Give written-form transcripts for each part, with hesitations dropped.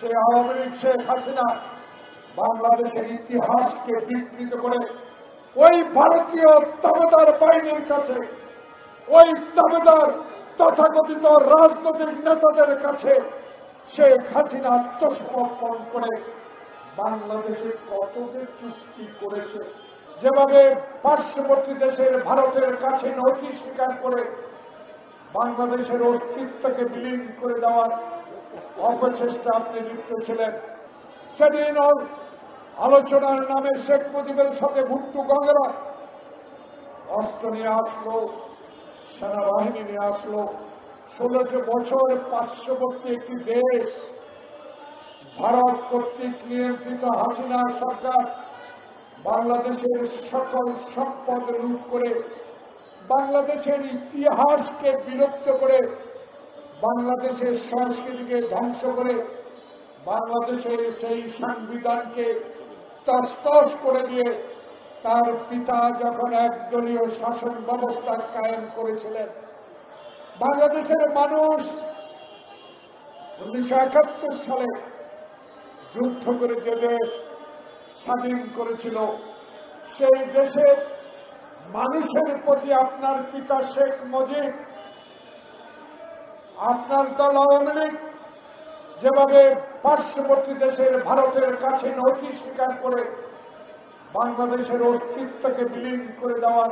সে আওয়ামী লীগ শেখ হাসিনা বাংলাদেশের ইতিহাসকে বিকৃত করে ওই ভারতীয় তাবেদার বাহিনীর কাছে, ওই তাবেদার তথাকথিত রাজনৈতিক নেতাদের কাছে শেখ হাসিনা আত্মসমর্পণ করে বাংলাদেশে কত যে চুক্তি করেছে, যেভাবে পার্শ্ববর্তী দেশের ভারতের কাছে নথি স্বীকার করে বাংলাদেশের অস্তিত্বকে বিলীন করে দেওয়ার অপচেষ্টা আপনি লিপ্ত ছিলেন। সেদিন আলোচনার নামে শেখ মুজিবের সাথে ভুট্টু গঙ্গেরা অস্ত্র নিয়ে আসলো, সেনাবাহিনী নিয়ে আসলো। 16টি বছর পার্শ্ববর্তী একটি দেশ ভারত কর্তৃক নিয়ন্ত্রিত হাসিনা সরকার বাংলাদেশের সকল সম্পদ লুট করে, বাংলাদেশের ইতিহাসকে বিলুপ্ত করে, বাংলাদেশের সংস্কৃতিকে ধ্বংস করে, বাংলাদেশের সেই সংবিধানকে তছনছ করে দিয়ে তার পিতা যখন একদলীয় শাসন ব্যবস্থা কায়েম করেছিলেন, বাংলাদেশের মানুষ 1971 সালে যুদ্ধ করে যে দেশ স্বাধীন করেছিল, সেই দেশের মানুষের প্রতি আপনার পিতা শেখ মুজিব, আপনার দল আওয়ামী লীগ যেভাবে পার্শ্ববর্তী দেশের ভারতের কাছে নথি স্বীকার করে বাংলাদেশের অস্তিত্বকে বিলীন করে দেওয়ার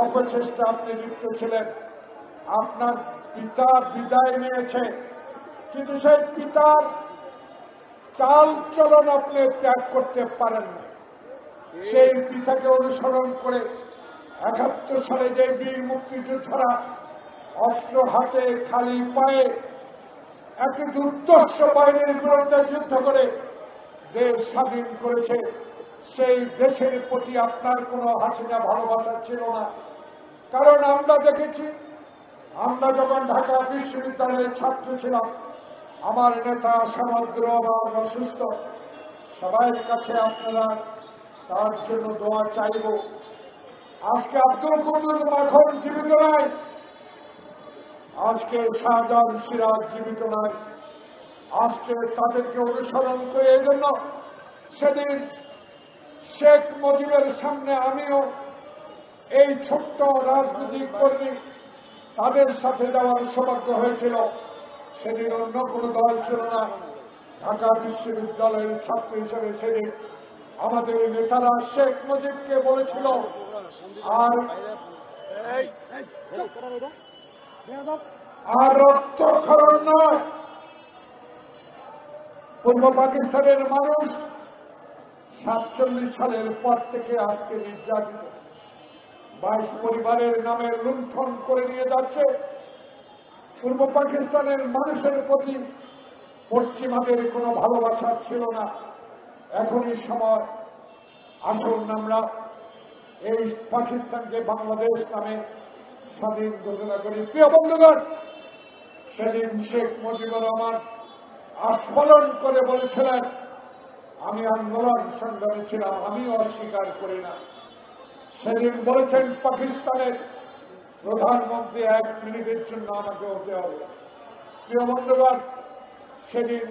অপচেষ্টা আপনি লিপ্ত ছিলেন। আপনার পিতা বিদায় নিয়েছে, কিন্তু সেই পিতার চাল চলন আপনি ত্যাগ করতে পারেন না। সেই পিতাকে অনুসরণ করে 71 সালে যে বীর মুক্তিযোদ্ধারা অস্ত্র হাতে খালি পায়ে একটি দুর্ধর্ষ বাহিনীর বিরুদ্ধে যুদ্ধ করে দেশ স্বাধীন করেছে, সেই দেশের প্রতি আপনার কোনো হাসিনা ভালোবাসা ছিল না। কারণ আমরা দেখেছি, আমরা যখন ঢাকা বিশ্ববিদ্যালয়ের ছাত্র ছিলাম, আমার নেতা সমুদ্র আবাস অসুস্থ, সবার কাছে আপনারা তার জন্য দোয়া চাইব। আজকে আব্দুল কুদ্দুস মাখন জীবিত নাই, আজকে শাহজাহান সিরাজ জীবিত নাই। আজকে তাদেরকে অনুসরণ করে এই জন্য সেদিন শেখ মুজিবের সামনে আমিও এই ছোট্ট রাজনৈতিক কর্মী তাদের সাথে দেওয়ার সৌভাগ্য হয়েছিল। সেদিন অন্য কোনো দল ছিল না, ঢাকা বিশ্ববিদ্যালয়ের ছাত্র হিসেবে সেদিন আমাদের নেতারা শেখ মুজিবকে বলেছিল আর রক্তক্ষরণ নয়। পূর্ব পাকিস্তানের মানুষ 47 সালের পর থেকে আজকে নির্যাতিত, 22 পরিবারের নামে লুণ্ঠন করে নিয়ে যাচ্ছে। পূর্ব পাকিস্তানের মানুষের প্রতি পশ্চিমাদের কোনো ভালোবাসা ছিল না। এখনই সময়, আসুন আমরা এই পাকিস্তানকে বাংলাদেশ নামে স্বাধীন ঘোষণা করি। প্রিয় বন্ধুগণ, সেদিন শেখ মুজিবুর রহমান আস্ফালন করে বলেছিলেন, আমি আন্দোলন সংগ্রামী ছিলাম, আমি অস্বীকার করি না। সেদিন বলেছেন পাকিস্তানের প্রধানমন্ত্রী 1 মিনিটের জন্য আমাকে হতে হবে। প্রিয় বন্ধুগণ, সেদিন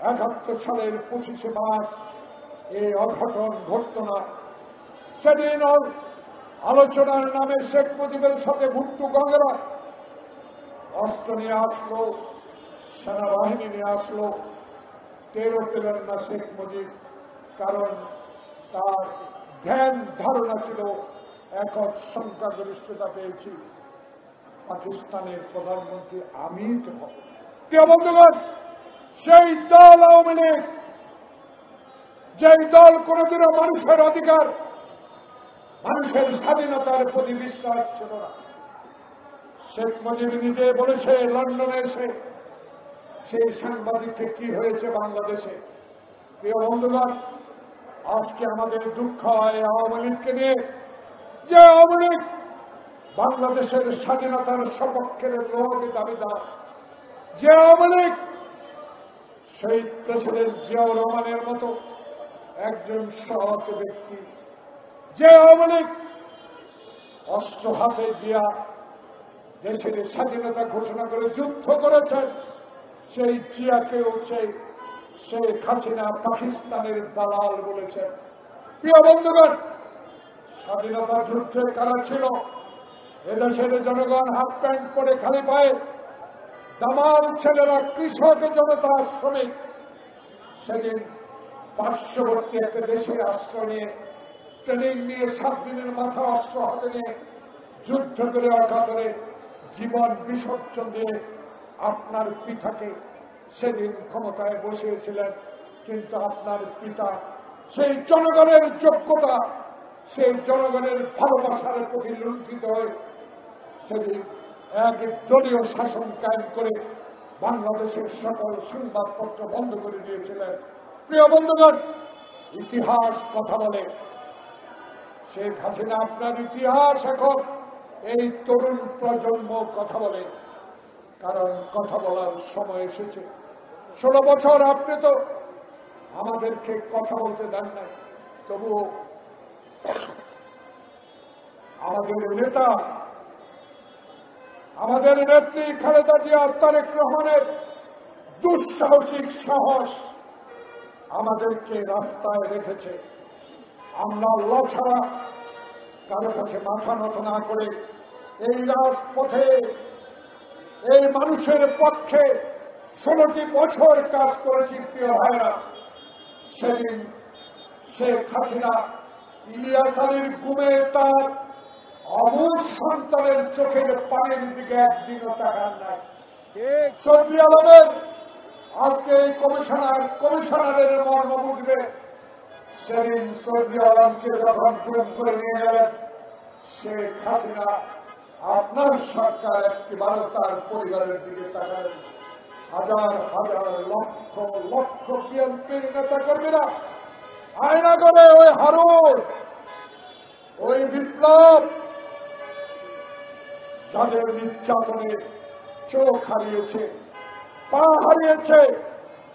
71 সালের 25শে মার্চ এই অঘটন ঘটত না। সেদিন আলোচনার নামে শেখ মুজিবের সাথে ভুট্টু গঙ্গেরা অস্ত্র নিয়ে আসলো, সেনাবাহিনী নিয়ে আসলো। টেরও পেলেন না শেখ মুজিব, কারণ তার ধ্যান ধারণা ছিল একক সংখ্যাগরিষ্ঠতা পেয়েছি, পাকিস্তানের প্রধানমন্ত্রী আমি তো হব। প্রিয় বন্ধুগণ, সেই দল আওয়ামী লীগ, যেই দল কোনদিনও মানুষের অধিকার, মানুষের স্বাধীনতার প্রতি বিশ্বাস ছিল না। শেখ মুজিব নিজে বলেছে লন্ডনে এসে সেই সাংবাদিককে কি হয়েছে বাংলাদেশে। প্রিয় বন্ধুগণ, আজকে আমাদের দুঃখ হয় আওয়ামী লীগকে নিয়ে, যে আওয়ামী লীগ বাংলাদেশের স্বাধীনতার সপক্ষের লোক দাবিদার, যে আওয়ামী লীগ শহীদ প্রেসিডেন্ট জিয়াউর রহমানের মতো একজন সৎ ব্যক্তি, যে আওয়ামী লীগ অস্ত্র হাতে জিয়া দেশের স্বাধীনতা ঘোষণা করে যুদ্ধ করেছেন, সেই জিয়াকেও সেই শেখ হাসিনা পাকিস্তানের দালাল বলেছেন। প্রিয় বন্ধুগণ, স্বাধীনতা যুদ্ধে কারা ছিল? এদেশের জনগণ হাফ প্যান্ট পরে খালি পায়ে, দামাল ছেলেরা, কৃষক, জনতা, শ্রমিক সেদিন পার্শ্ববর্তী একটা দেশে আশ্রয় নিয়ে, ট্রেনিং নিয়ে, 7 দিনের মাথা অস্ত্র হাতে নিয়ে যুদ্ধ করে অকাতরে জীবন বিসর্জন দিয়ে আপনার পিতাকে সেদিন ক্ষমতায় বসিয়েছিলেন। কিন্তু আপনার পিতা সেই জনগণের যোগ্যতা, সেই জনগণের ভালোবাসার প্রতি লুণ্ঠিত হয়ে সেদিন এক দলীয় শাসন কায়েম করে বাংলাদেশের সকল সংবাদপত্র বন্ধ করে দিয়েছিলেন। প্রিয় বন্ধুগণ, ইতিহাস কথা বলে। শেখ হাসিনা আপনার ইতিহাস এখন এই তরুণ প্রজন্ম কথা বলে, কারণ কথা বলার সময় এসেছে। 16 বছর আপনি তো আমাদেরকে কথা বলতে দেন নাই, তবুও আমাদের নেতা, আমাদের নেত্রী খালেদা জিয়া, তারেক রহমানের দুঃসাহসিক সাহস আমাদেরকে রাস্তায় রেখেছে। আমরা আল্লাহ ছাড়া কারো কাছে মাথা নত না করে এই রাজপথে এই মানুষের পক্ষে 16টি বছর কাজ করেছি। প্রিয় ভাইরা, সেদিন শেখ হাসিনা ইলিয়াস আলীর গুমে তার অবুঝ সন্তানের চোখের পানির দিকে একদিনও তাকান নাই। সৌদি আলমের আজকে এই কমিশনারের মর্ম বুঝবে। সেদিন সৌদি আলমকে যখন গুম করে নিয়ে গেলেন শেখ হাসিনা, আপনার সরকার একটিবার তার পরিবারের দিকে তাকালেন। হাজার হাজার লক্ষ লক্ষ বিএনপির নেতা কর্মীরা আয়না করে ওই হারুন, ওই বিপ্লব, যাদের নির্যাতনে চোখ হারিয়েছে, পা হারিয়েছে,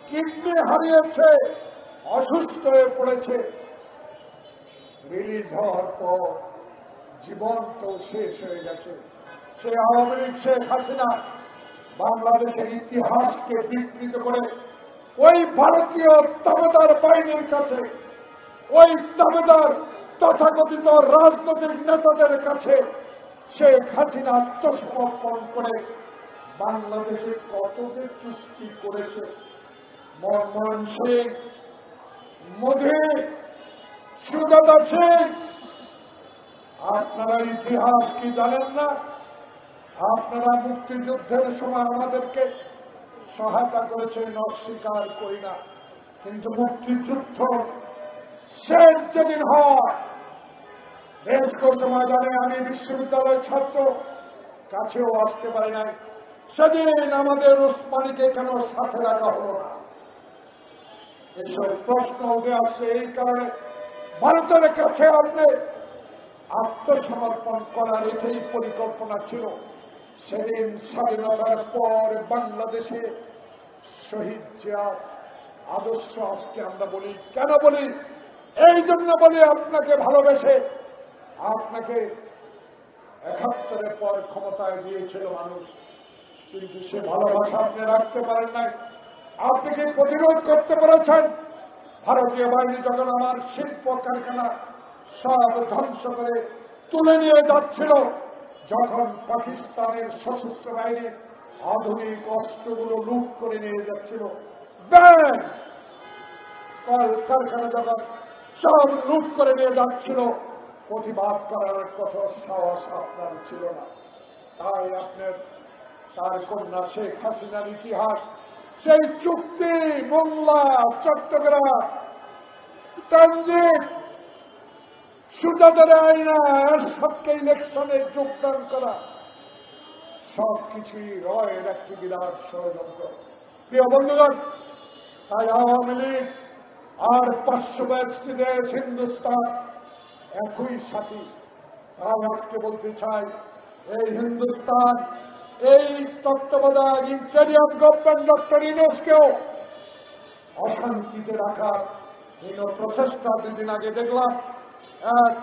কিডনি হারিয়েছে, অসুস্থ হয়ে পড়েছে, রিলিজ হওয়ার পর জীবন তো শেষ হয়ে গেছে। সে আওয়ামী লীগ শেখ হাসিনা বাংলাদেশের ইতিহাসকে বিকৃত করে ওই ভারতীয় দাবেদার বাহিনীর কাছে, ওই দাবেদার তথাকথিত রাজনৈতিক নেতাদের কাছে শেখ হাসিনা আত্মসমর্পণ করে বাংলাদেশে কত যে চুক্তি করেছে। মনমোহন সিং, মোদী, সুজাতা সিং, আপনারা ইতিহাস কি জানেন না? আপনারা মুক্তিযুদ্ধের সময় আমাদেরকে সহায়তা করেছেন, অস্বীকার করি না, কিন্তু মুক্তিযুদ্ধ শেষ যেদিন হয়, রেসকোর্স ময়দানে আমি বিশ্ববিদ্যালয়ের ছাত্র, কাছেও আসতে পারি নাই, সেদিন আমাদের ওসমানীকে কেন সাথে রাখা হলো না? এসব প্রশ্ন উঠে আসছে এই কারণে ভারতের কাছে আপনি আত্মসমর্পণ করার এটাই পরিকল্পনা ছিল। সেদিন স্বাধীনতার পর বাংলাদেশে শহীদ জিয়ার আদর্শ আজকে আমরা বলি। কেন বলি? এই জন্য বলি, আপনাকে ভালোবেসে আপনাকে 71-এর পর ক্ষমতায় দিয়েছিল মানুষ, কিন্তু সে ভালোবাসা আপনি রাখতে পারেন নাই। আপনি কি প্রতিরোধ করতে পেরেছেন? ভারতীয় বাহিনী যখন আমার শিল্প কারখানা সব ধ্বংস করে তুলে নিয়ে যাচ্ছিল, যখন পাকিস্তানের সশস্ত্র বাহিনী আধুনিক অস্ত্রগুলো লুট করে নিয়ে যাচ্ছিল, কারখানা যখন সব লুট করে নিয়ে যাচ্ছিল, প্রতিবাদ করার কত সাহস আপনার ছিল না। তাই আপনার তার কন্যা শেখ হাসিনার ইতিহাস, সেই চুক্তি, মোংলা, চট্টগ্রাম, ট্রানজিট, সুজাতার আইনা, এরশাদকে ইলেকশনে যোগদান করা, সবকিছুই রয়ের একটি বিরাট ষড়যন্ত্র। প্রিয় বন্ধুগণ, তাই আওয়ামী লীগ আর পার্শ্ববর্তী দেশ হিন্দুস্তান একই সাথী। তাই আজকে বলতে চাই, এই হিন্দুস্তান, এই তত্ত্বাবধায়ক ইন্টেরিয়াম গভর্নমেন্ট ডক্টর ইউনূসকেও অশান্তিতে রাখার প্রচেষ্টা। 2 দিন আগে দেখলাম এক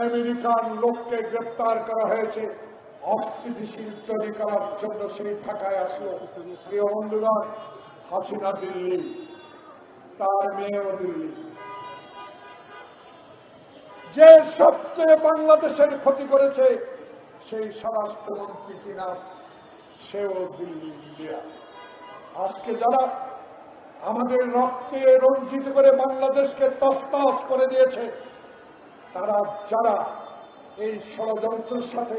আমেরিকান লোককে গ্রেপ্তার করা হয়েছে অস্থিতিশীল তৈরি করার জন্য, সেই ঢাকায় আসলো। প্রিয় বন্ধুগণ, হাসিনা দিল্লি, তার মেয়েও দিল্লি। যে সবচেয়ে বাংলাদেশের ক্ষতি করেছে সেই স্বরাষ্ট্রমন্ত্রী কিনা সেও দিল্লি, ইন্ডিয়া। আজকে যারা আমাদের রক্তে রঞ্জিত করে বাংলাদেশকে তছনছ করে দিয়েছে, তারা যারা এই ষড়যন্ত্রের সাথে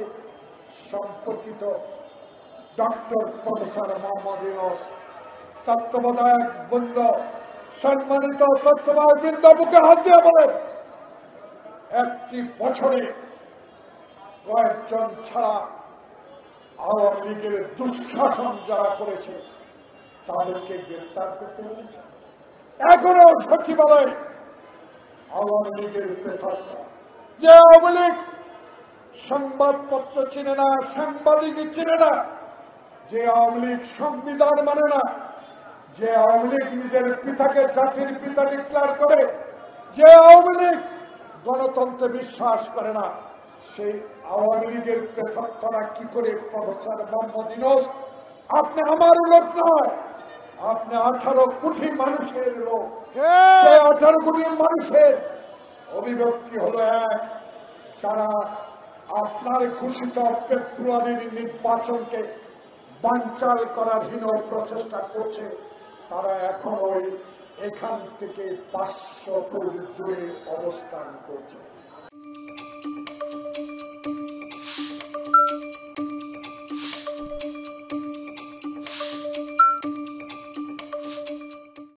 সম্পর্কিত, ডক্টর প্রফেসর মোহাম্মদ ইউনূস, তত্ত্বাবধায়ক বৃন্দ, সম্মানিত তত্ত্বাবধায়ক বৃন্দ, বুকে হাত দিয়ে বলেন, একটি বছরে কয়েকজন ছাড়া আওয়ামী লীগের দুঃশাসন যারা করেছে তাদেরকে গ্রেফতার করতে বলেছে। এখনো সচিবালয়ে আওয়ামী লীগের প্রেতাত্মা, যে আওয়ামী লীগ সংবাদপত্র চিনে না, সাংবাদিক চিনে না, যে আওয়ামী লীগ সংবিধান মানে না, যে আওয়ামী লীগ নিজের পিতাকে জাতির পিতা ডিক্লেয়ার করে, যে আওয়ামী লীগ গণতন্ত্রে বিশ্বাস করে না, সেই আওয়ামী লীগের প্রেতাত্মারা কি করে প্রফেসর মোহাম্মদ ইউনূস, আপনি আমার লোক নয়, আপনি 18 কোটি মানুষের লোক। সেই 18 কোটি মানুষের অভিব্যক্তি হলো এক, যারা আপনার ঘোষিত ফেব্রুয়ারির নির্বাচনকে বানচাল করার হীন প্রচেষ্টা করছে, তারা এখন ওই এখান থেকে 500 ফুট দূরে অবস্থান করছে।